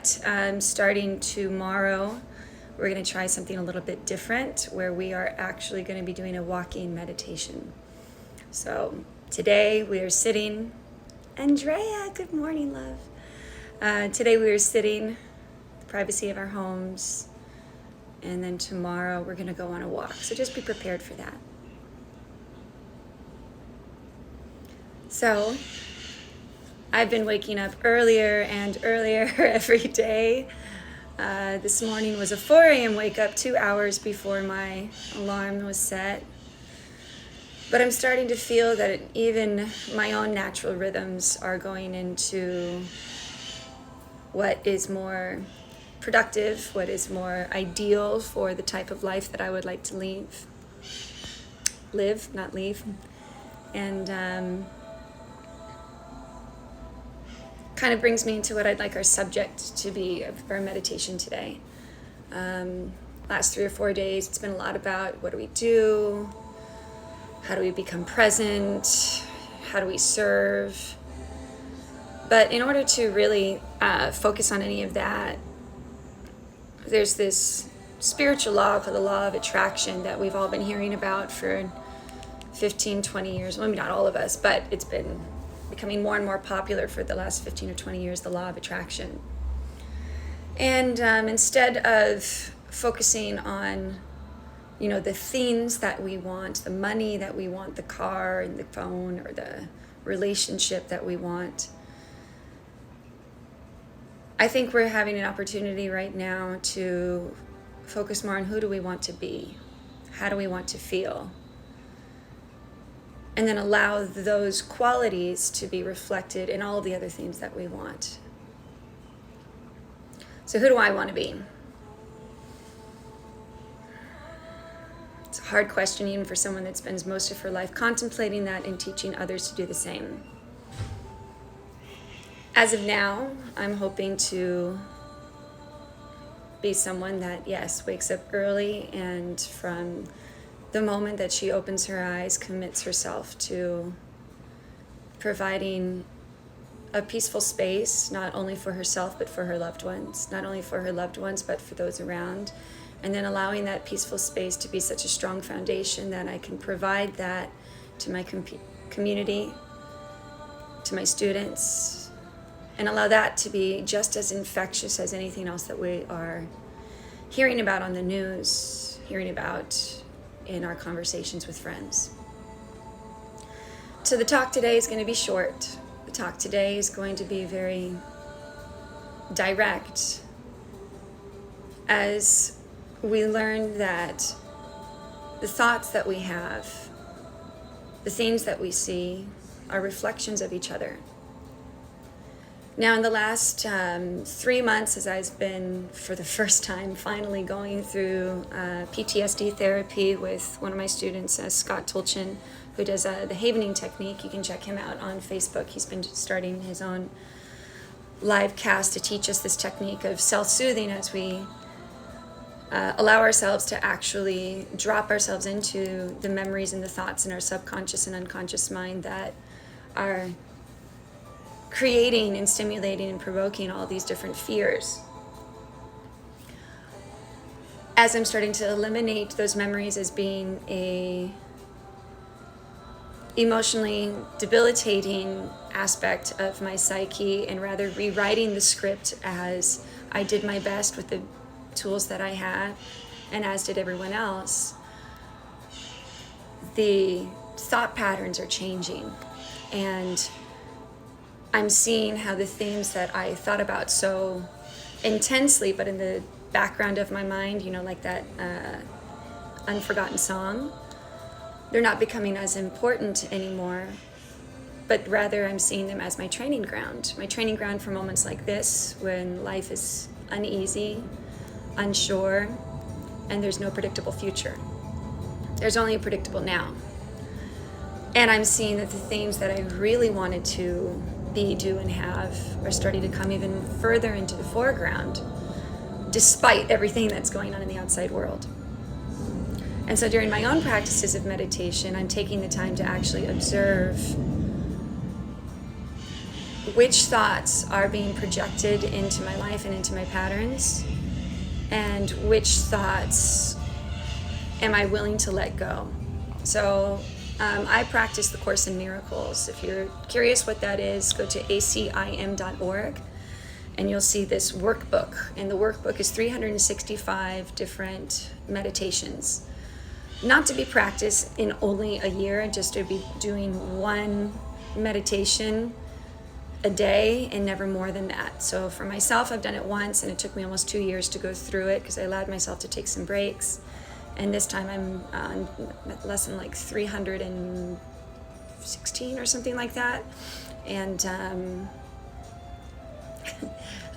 But starting tomorrow, we're going to try something a little bit different where we are actually going to be doing a walking meditation. So today we are sitting, Andrea, good morning, love. Today we are sitting in the privacy of our homes, and then tomorrow we're going to go on a walk. So just be prepared for that. So I've been waking up earlier and earlier every day. This morning was a 4 a.m. wake up, 2 hours before my alarm was set. But I'm starting to feel that even my own natural rhythms are going into what is more productive, what is more ideal for the type of life that I would like to live, not leave. And kind of brings me into what I'd like our subject to be of our meditation today. Last 3 or 4 days, it's been a lot about what do we do? How do we become present? How do we serve? But in order to really focus on any of that, there's this spiritual law called the law of attraction that we've all been hearing about for 15, 20 years. Well, maybe not all of us, but it's been becoming more and more popular for the last 15 or 20 years, the law of attraction. And instead of focusing on, the things that we want, the money that we want, the car and the phone or the relationship that we want, I think we're having an opportunity right now to focus more on who do we want to be, how do we want to feel, and then allow those qualities to be reflected in all of the other things that we want. So who do I want to be? It's a hard question even for someone that spends most of her life contemplating that and teaching others to do the same. As of now, I'm hoping to be someone that, yes, wakes up early and from the moment that she opens her eyes, commits herself to providing a peaceful space, not only for herself, but for her loved ones, not only for her loved ones, but for those around. And then allowing that peaceful space to be such a strong foundation that I can provide that to my community, to my students, and allow that to be just as infectious as anything else that we are hearing about on the news, hearing about in our conversations with friends. So the talk today is going to be short. The talk today is going to be very direct as we learn that the thoughts that we have, the things that we see, are reflections of each other. Now, in the last 3 months, as I've been, for the first time, finally going through PTSD therapy with one of my students, Scott Tolchin, who does the Havening technique. You can check him out on Facebook. He's been starting his own live cast to teach us this technique of self-soothing as we allow ourselves to actually drop ourselves into the memories and the thoughts in our subconscious and unconscious mind that are creating and stimulating and provoking all these different fears. As I'm starting to eliminate those memories as being a emotionally debilitating aspect of my psyche, and rather rewriting the script as I did my best with the tools that I had, and as did everyone else, the thought patterns are changing. And I'm seeing how the things that I thought about so intensely, but in the background of my mind, like that unforgotten song, they're not becoming as important anymore, but rather I'm seeing them as my training ground for moments like this, when life is uneasy, unsure, and there's no predictable future. There's only a predictable now. And I'm seeing that the things that I really wanted to be, do, and have are starting to come even further into the foreground, despite everything that's going on in the outside world. And so during my own practices of meditation, I'm taking the time to actually observe which thoughts are being projected into my life and into my patterns, and which thoughts am I willing to let go. So I practice the Course in Miracles. If you're curious what that is, go to acim.org and you'll see this workbook. And the workbook is 365 different meditations. Not to be practiced in only a year, just to be doing one meditation a day and never more than that. So for myself, I've done it once and it took me almost 2 years to go through it because I allowed myself to take some breaks. And this time I'm on lesson like 316 or something like that. And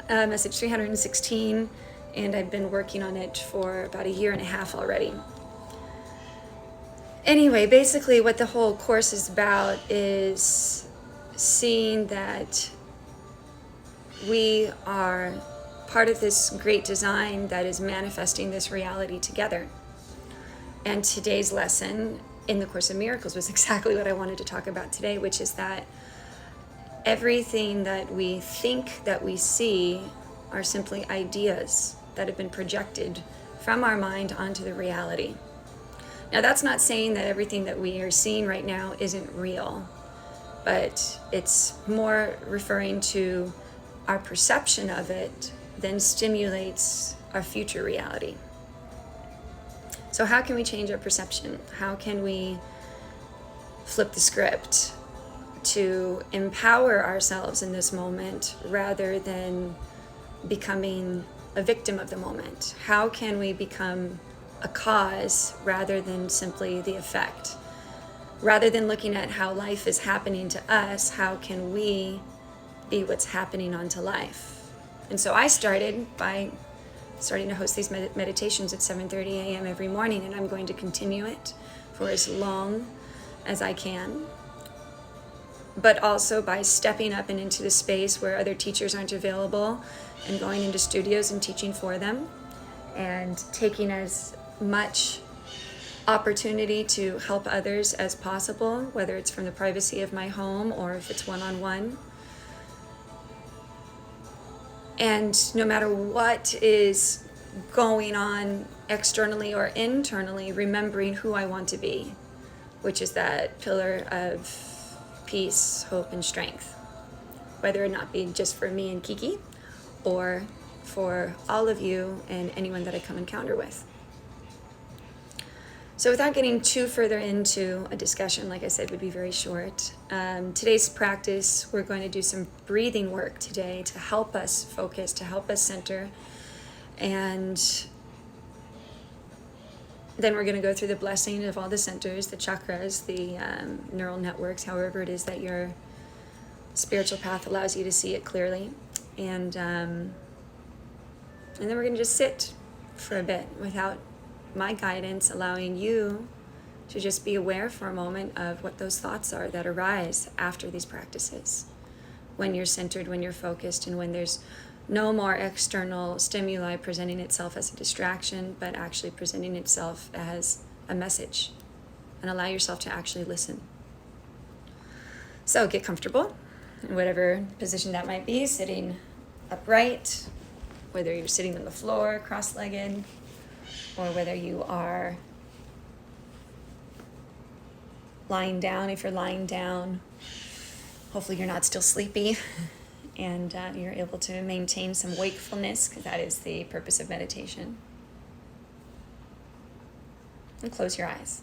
message 316, and I've been working on it for about a year and a half already. Anyway, basically what the whole course is about is seeing that we are part of this great design that is manifesting this reality together. And today's lesson in the Course of Miracles was exactly what I wanted to talk about today, which is that everything that we think that we see are simply ideas that have been projected from our mind onto the reality. Now, that's not saying that everything that we are seeing right now isn't real, but it's more referring to our perception of it then stimulates our future reality. So how can we change our perception? How can we flip the script to empower ourselves in this moment rather than becoming a victim of the moment? How can we become a cause rather than simply the effect? Rather than looking at how life is happening to us, how can we be what's happening onto life? And so I started by starting to host these meditations at 7:30 a.m. every morning, and I'm going to continue it for as long as I can. But also by stepping up and into the space where other teachers aren't available and going into studios and teaching for them and taking as much opportunity to help others as possible, whether it's from the privacy of my home or if it's one-on-one. And no matter what is going on externally or internally, remembering who I want to be, which is that pillar of peace, hope, and strength, whether it not be just for me and Kiki or for all of you and anyone that I come encounter with. So without getting too further into a discussion, like I said, would be very short. Today's practice, we're going to do some breathing work today to help us focus, to help us center. And then we're going to go through the blessing of all the centers, the chakras, the neural networks, however it is that your spiritual path allows you to see it clearly. And then we're going to just sit for a bit without my guidance, allowing you to just be aware for a moment of what those thoughts are that arise after these practices. When you're centered, when you're focused, and when there's no more external stimuli presenting itself as a distraction, but actually presenting itself as a message. And allow yourself to actually listen. So get comfortable in whatever position that might be, sitting upright, whether you're sitting on the floor, cross-legged, or whether you are lying down. If you're lying down, hopefully you're not still sleepy and you're able to maintain some wakefulness, because that is the purpose of meditation. And close your eyes.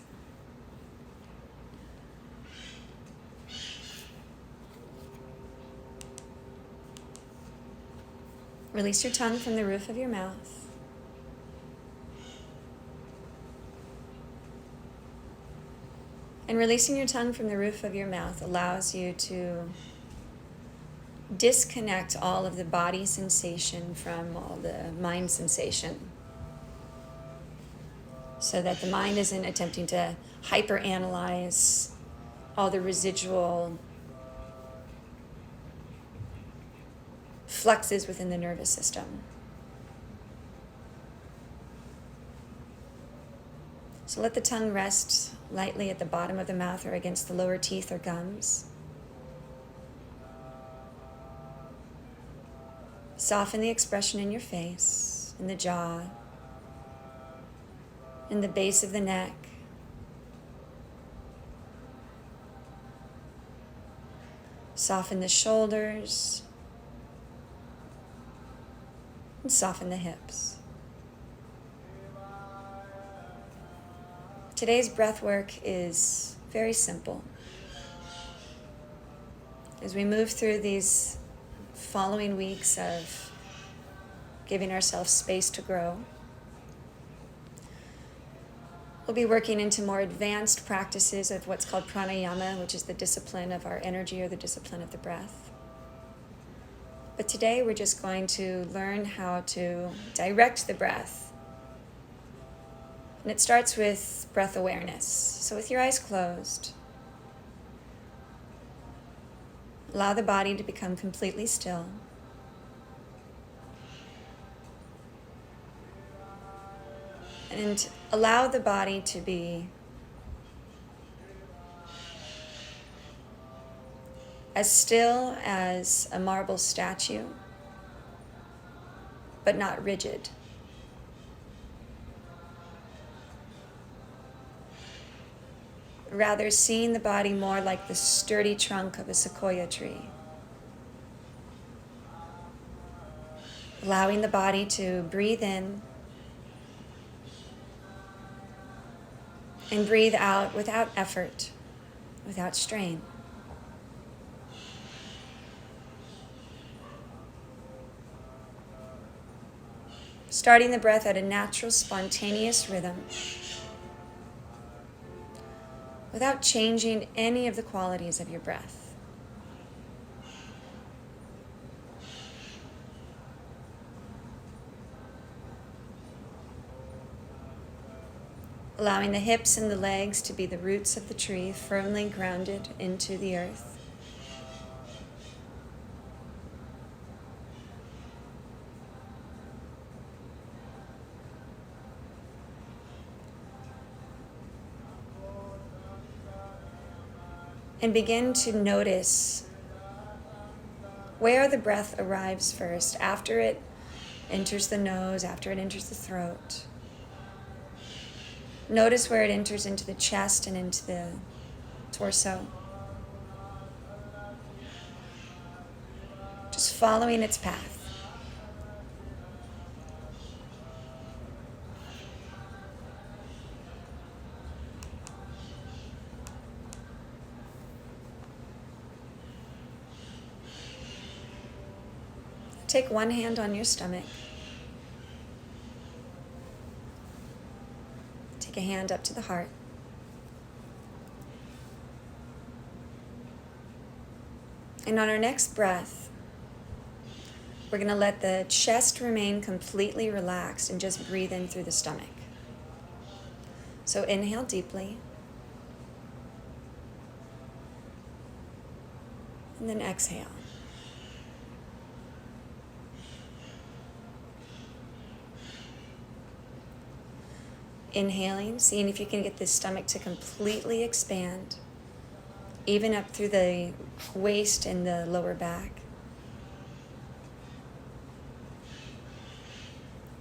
Release your tongue from the roof of your mouth. And releasing your tongue from the roof of your mouth allows you to disconnect all of the body sensation from all the mind sensation, so that the mind isn't attempting to hyperanalyze all the residual fluxes within the nervous system. So let the tongue rest lightly at the bottom of the mouth or against the lower teeth or gums. Soften the expression in your face, in the jaw, in the base of the neck. Soften the shoulders and soften the hips. Today's breath work is very simple. As we move through these following weeks of giving ourselves space to grow, we'll be working into more advanced practices of what's called pranayama, which is the discipline of our energy or the discipline of the breath. But today we're just going to learn how to direct the breath. And it starts with breath awareness. So with your eyes closed, allow the body to become completely still. And allow the body to be as still as a marble statue, but not rigid. Rather, seeing the body more like the sturdy trunk of a sequoia tree. Allowing the body to breathe in and breathe out without effort, without strain. Starting the breath at a natural, spontaneous rhythm, without changing any of the qualities of your breath. Allowing the hips and the legs to be the roots of the tree, firmly grounded into the earth. And begin to notice where the breath arrives first, after it enters the nose, after it enters the throat. Notice where it enters into the chest and into the torso. Just following its path. Take one hand on your stomach. Take a hand up to the heart. And on our next breath, we're going to let the chest remain completely relaxed and just breathe in through the stomach. So inhale deeply. And then exhale. Inhaling, seeing if you can get the stomach to completely expand, even up through the waist and the lower back.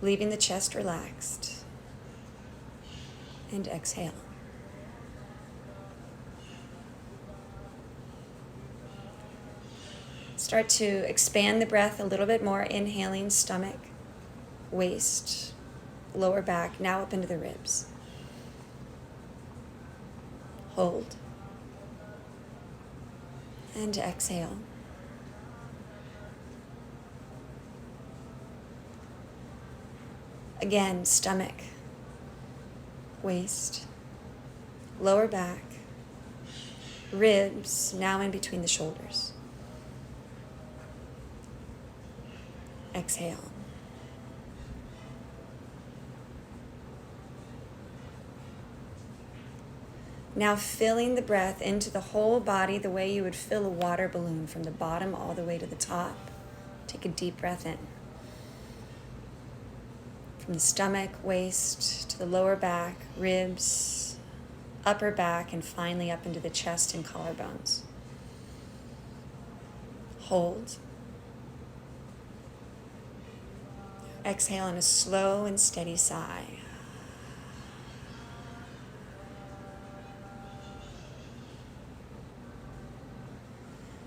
Leaving the chest relaxed. And exhale. Start to expand the breath a little bit more, inhaling stomach, waist, lower back, now up into the ribs. Hold. And exhale. Again, stomach, waist, lower back, ribs, now in between the shoulders. Exhale. Now filling the breath into the whole body the way you would fill a water balloon from the bottom all the way to the top. Take a deep breath in. From the stomach, waist, to the lower back, ribs, upper back, and finally up into the chest and collarbones. Hold. Exhale in a slow and steady sigh.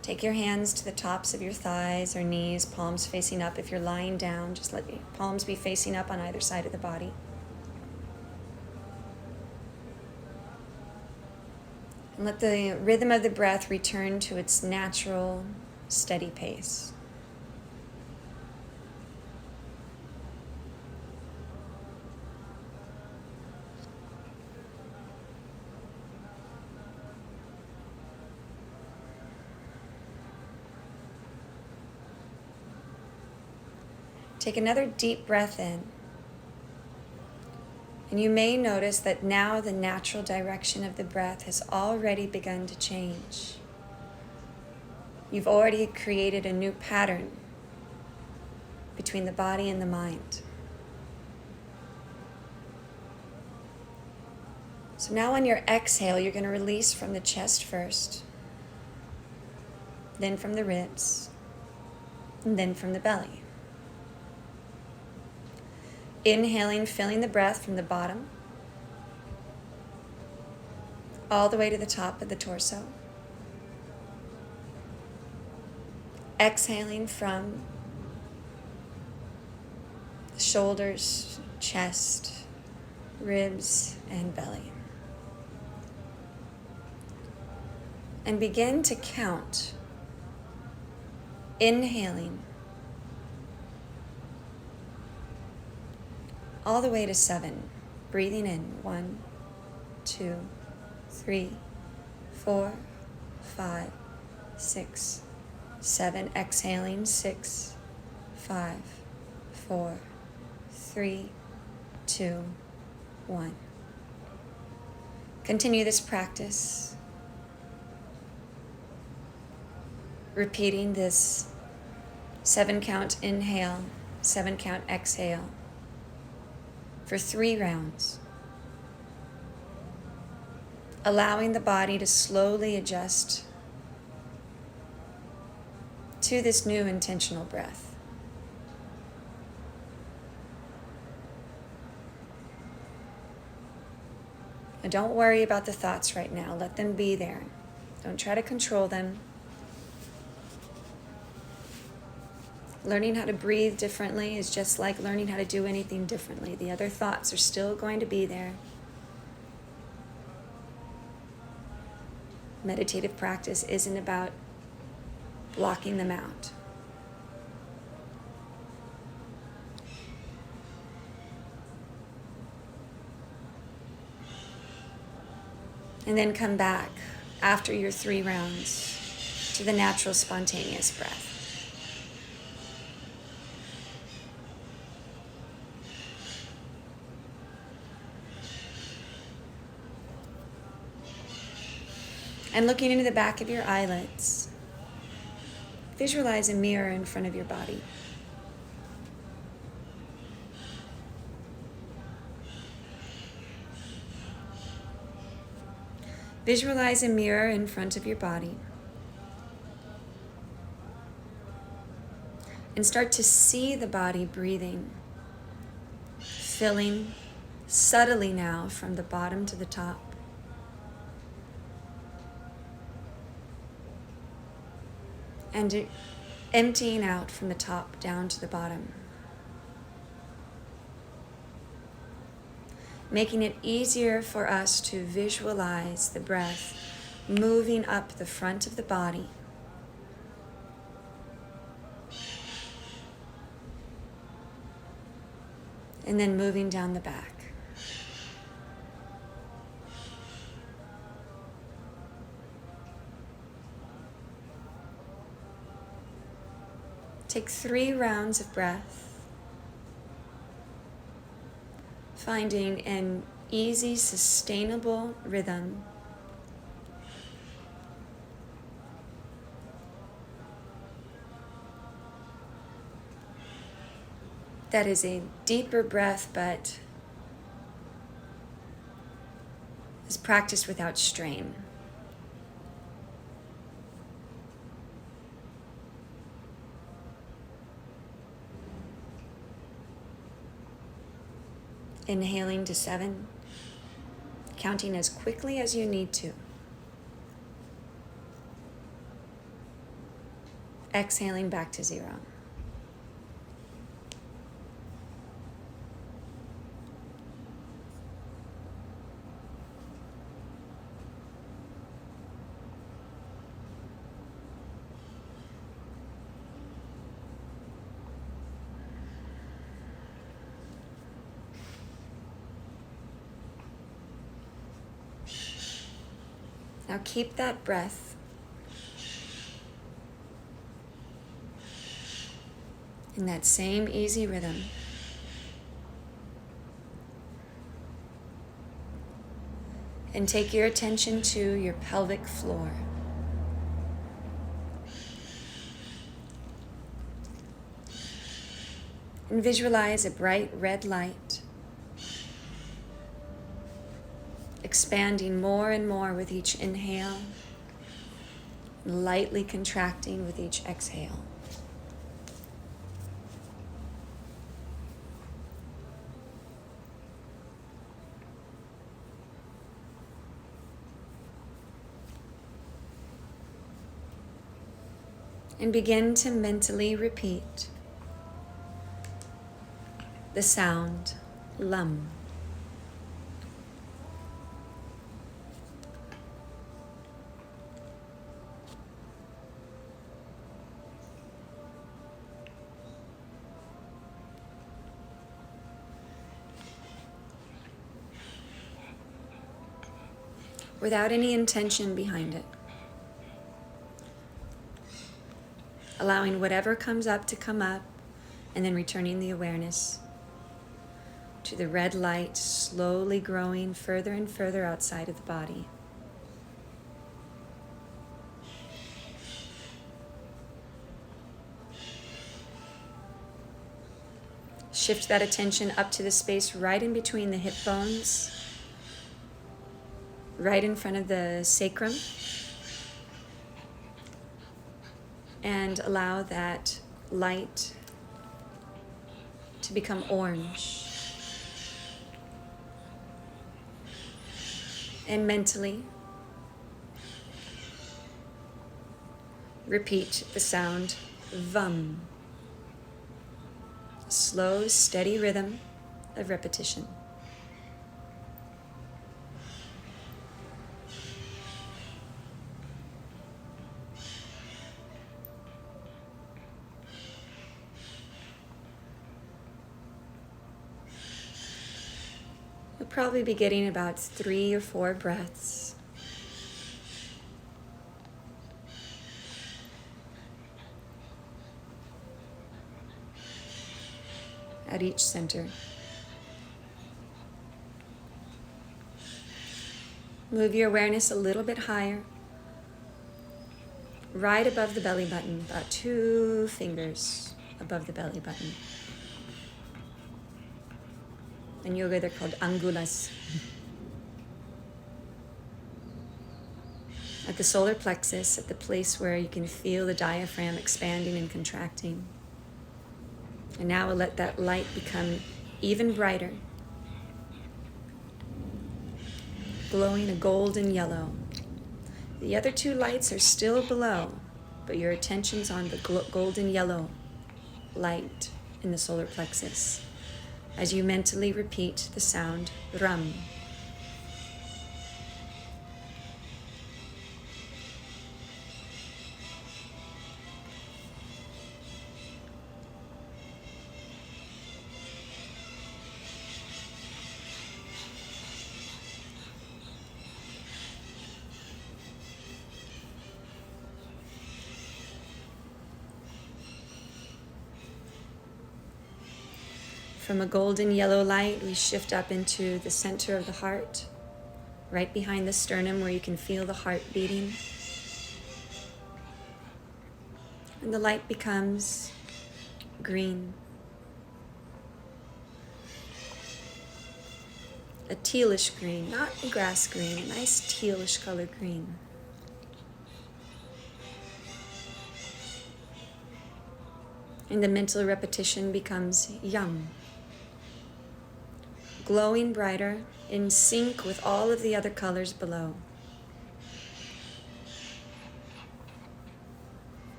Take your hands to the tops of your thighs or knees, palms facing up. If you're lying down, just let your palms be facing up on either side of the body. And let the rhythm of the breath return to its natural, steady pace. Take another deep breath in. And you may notice that now the natural direction of the breath has already begun to change. You've already created a new pattern between the body and the mind. So now on your exhale, you're going to release from the chest first, then from the ribs, and then from the belly. Inhaling, filling the breath from the bottom all the way to the top of the torso. Exhaling from the shoulders, chest, ribs, and belly. And begin to count. Inhaling all the way to 7. Breathing in 1, 2, 3, 4, 5, 6, 7. Exhaling 6, 5, 4, 3, 2, 1. Continue this practice, repeating this 7 count inhale, 7 count exhale for 3 rounds, allowing the body to slowly adjust to this new intentional breath. And don't worry about the thoughts right now. Let them be there. Don't try to control them. Learning how to breathe differently is just like learning how to do anything differently. The other thoughts are still going to be there. Meditative practice isn't about blocking them out. And then come back after your 3 rounds to the natural, spontaneous breath. And looking into the back of your eyelids, visualize a mirror in front of your body. Visualize a mirror in front of your body. And start to see the body breathing, filling subtly now from the bottom to the top. And emptying out from the top down to the bottom. Making it easier for us to visualize the breath moving up the front of the body. And then moving down the back. Take 3 rounds of breath, finding an easy, sustainable rhythm. That is a deeper breath, but is practiced without strain. Inhaling to 7, counting as quickly as you need to. Exhaling back to 0. Now keep that breath in that same easy rhythm. And take your attention to your pelvic floor. And visualize a bright red light expanding more and more with each inhale, lightly contracting with each exhale. And begin to mentally repeat the sound lum. Without any intention behind it. Allowing whatever comes up to come up, and then returning the awareness to the red light slowly growing further and further outside of the body. Shift that attention up to the space right in between the hip bones, right in front of the sacrum, and allow that light to become orange. And mentally repeat the sound VUM. Slow, steady rhythm of repetition. You'll probably be getting about 3 or 4 breaths. At each center. Move your awareness a little bit higher, right above the belly button, about 2 fingers above the belly button. In yoga, they're called angulas. At the solar plexus, at the place where you can feel the diaphragm expanding and contracting. And now we'll let that light become even brighter, glowing a golden yellow. The other 2 lights are still below, but your attention's on the golden yellow light in the solar plexus as you mentally repeat the sound ram. From a golden yellow light, we shift up into the center of the heart, right behind the sternum where you can feel the heart beating. And the light becomes green. A tealish green, not a grass green, a nice tealish color green. And the mental repetition becomes yum. glowing brighter, in sync with all of the other colors below.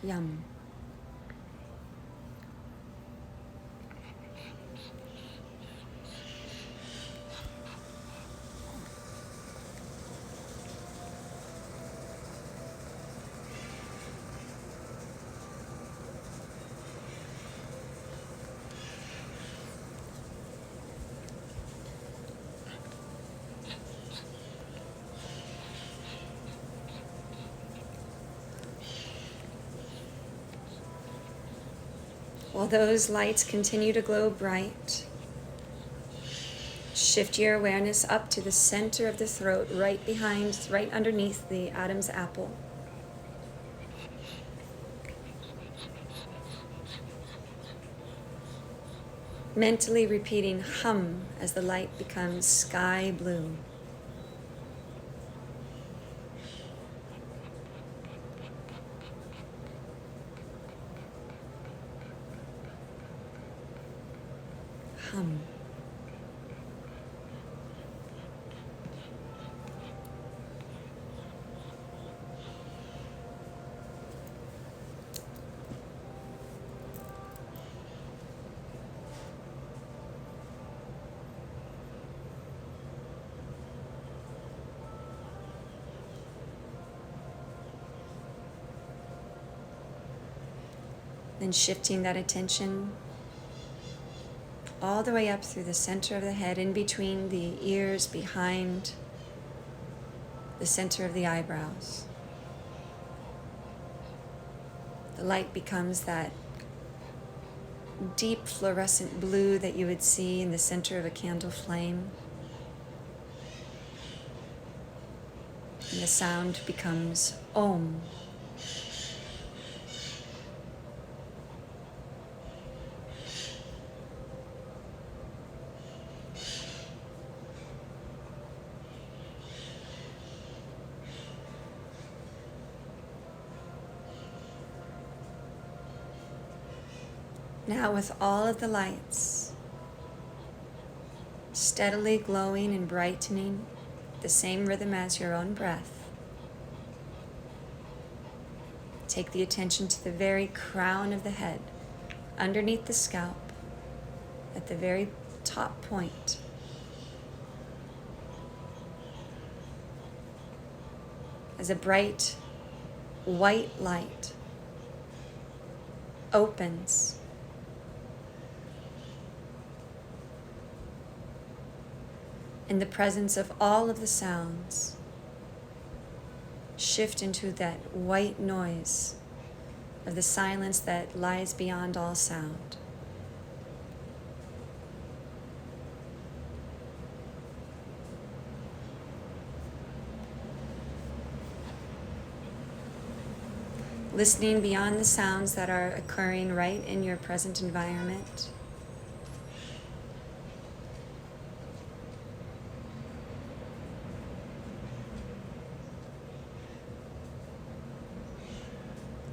Yum. While those lights continue to glow bright, shift your awareness up to the center of the throat, right underneath the Adam's apple. Mentally repeating hum as the light becomes sky blue. Hum. Then shifting that attention all the way up through the center of the head, in between the ears, behind the center of the eyebrows. The light becomes that deep fluorescent blue that you would see in the center of a candle flame. And the sound becomes Om. Now, with all of the lights steadily glowing and brightening, the same rhythm as your own breath, take the attention to the very crown of the head, underneath the scalp, at the very top point. As a bright white light opens, in the presence of all of the sounds, shift into that white noise of the silence that lies beyond all sound. Listening beyond the sounds that are occurring right in your present environment.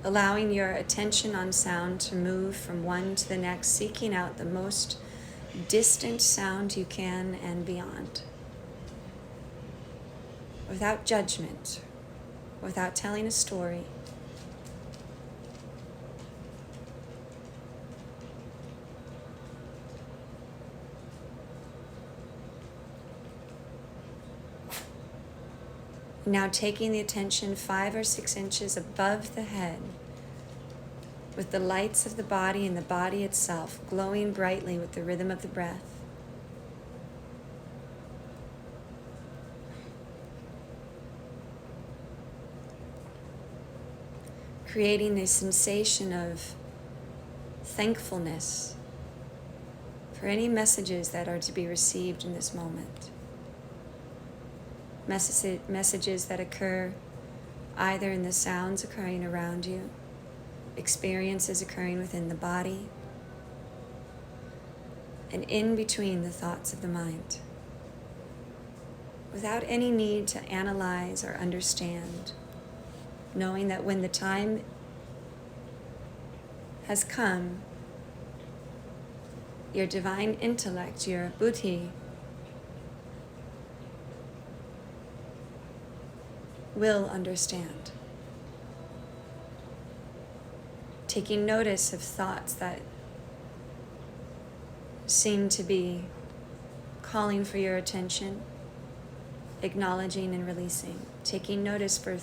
Allowing your attention on sound to move from one to the next, seeking out the most distant sound you can and beyond. Without judgment, without telling a story. Now taking the attention 5 or 6 inches above the head, with the lights of the body and the body itself glowing brightly with the rhythm of the breath. Creating a sensation of thankfulness for any messages that are to be received in this moment. Messages that occur either in the sounds occurring around you, experiences occurring within the body, and in between the thoughts of the mind, without any need to analyze or understand, knowing that when the time has come, your divine intellect, your buddhi, will understand. Taking notice of thoughts that seem to be calling for your attention, acknowledging and releasing. Taking notice for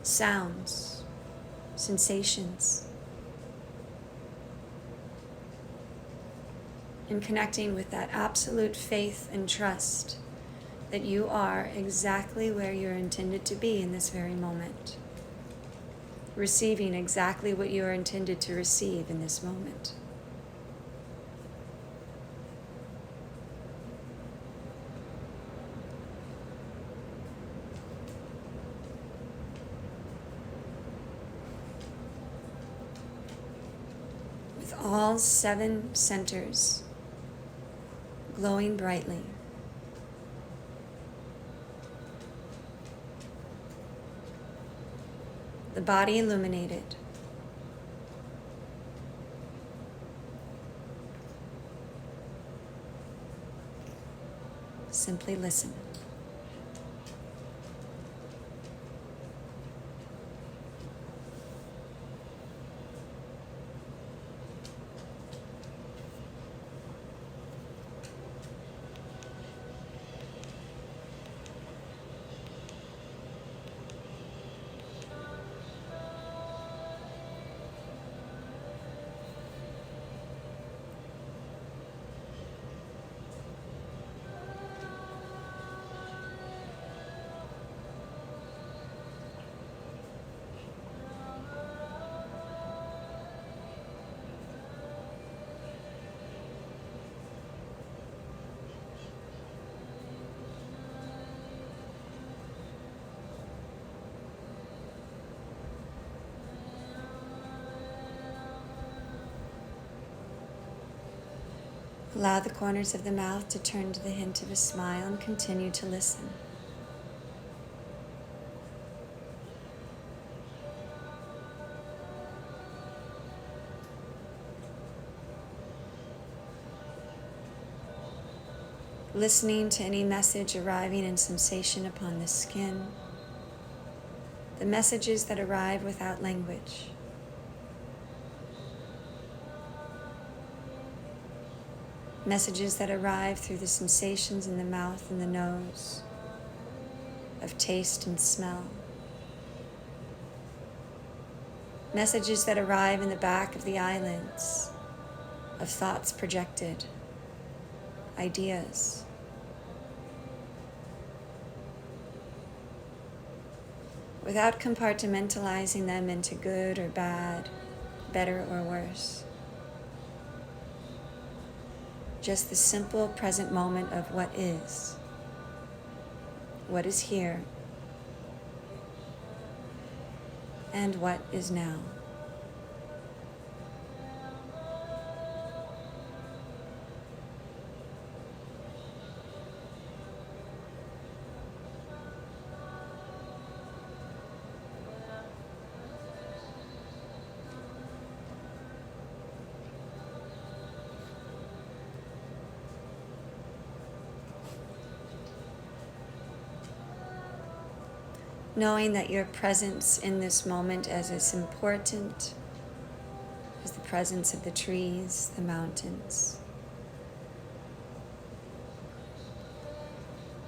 sounds, sensations, and connecting with that absolute faith and trust that you are exactly where you're intended to be in this very moment, receiving exactly what you are intended to receive in this moment. With all 7 centers glowing brightly, the body illuminated, simply listen. Allow the corners of the mouth to turn to the hint of a smile and continue to listen. Listening to any message arriving in sensation upon the skin, the messages that arrive without language. Messages that arrive through the sensations in the mouth and the nose, of taste and smell. Messages that arrive in the back of the eyelids, of thoughts projected, ideas. Without compartmentalizing them into good or bad, better or worse. Just the simple present moment of what is here, and what is now. Knowing that your presence in this moment is as important as the presence of the trees, the mountains.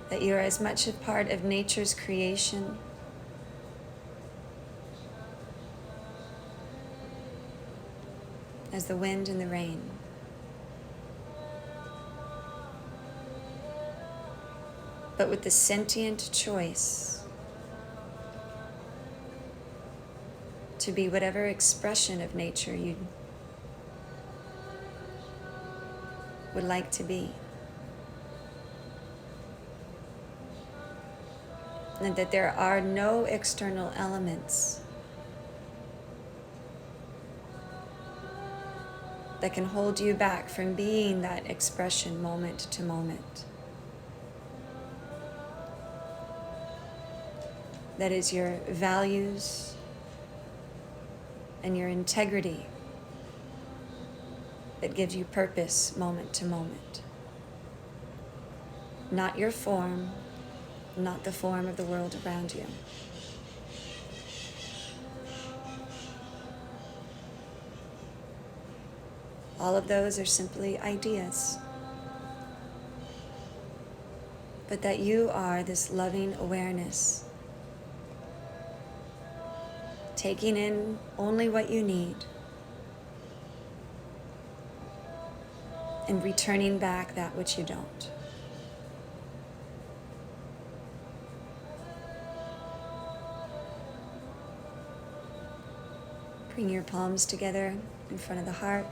That you are as much a part of nature's creation as the wind and the rain. But with the sentient choice to be whatever expression of nature you would like to be. And that there are no external elements that can hold you back from being that expression moment to moment. That is your values and your integrity that gives you purpose moment to moment. Not your form, not the form of the world around you. All of those are simply ideas. But that you are this loving awareness, taking in only what you need and returning back that which you don't. Bring your palms together in front of the heart.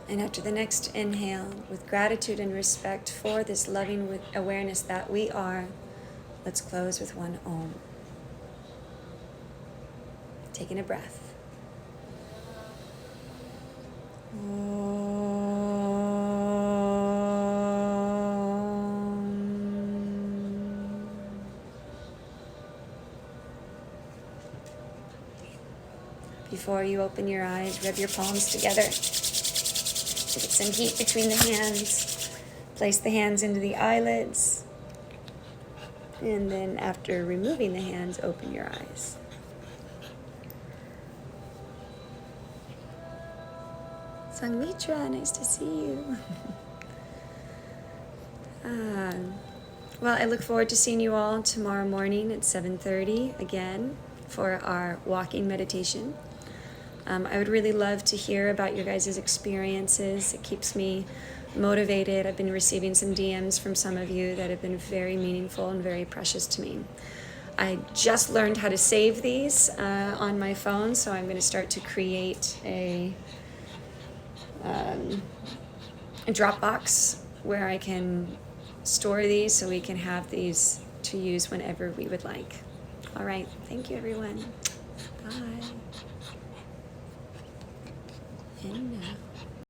And after the next inhale, with gratitude and respect for this loving awareness that we are, let's close with one Om. Taking a breath. Before you open your eyes, rub your palms together. Get some heat between the hands. Place the hands into the eyelids. And then after removing the hands, open your eyes. Sangmitra, nice to see you. Well, I look forward to seeing you all tomorrow morning at 7:30 again for our walking meditation. I would really love to hear about your guys' experiences. It keeps me motivated. I've been receiving some DMs from some of you that have been very meaningful and very precious to me. I just learned how to save these on my phone, so I'm going to start to create a Dropbox where I can store these so we can have these to use whenever we would like. All right. Thank you, everyone. Bye. And now.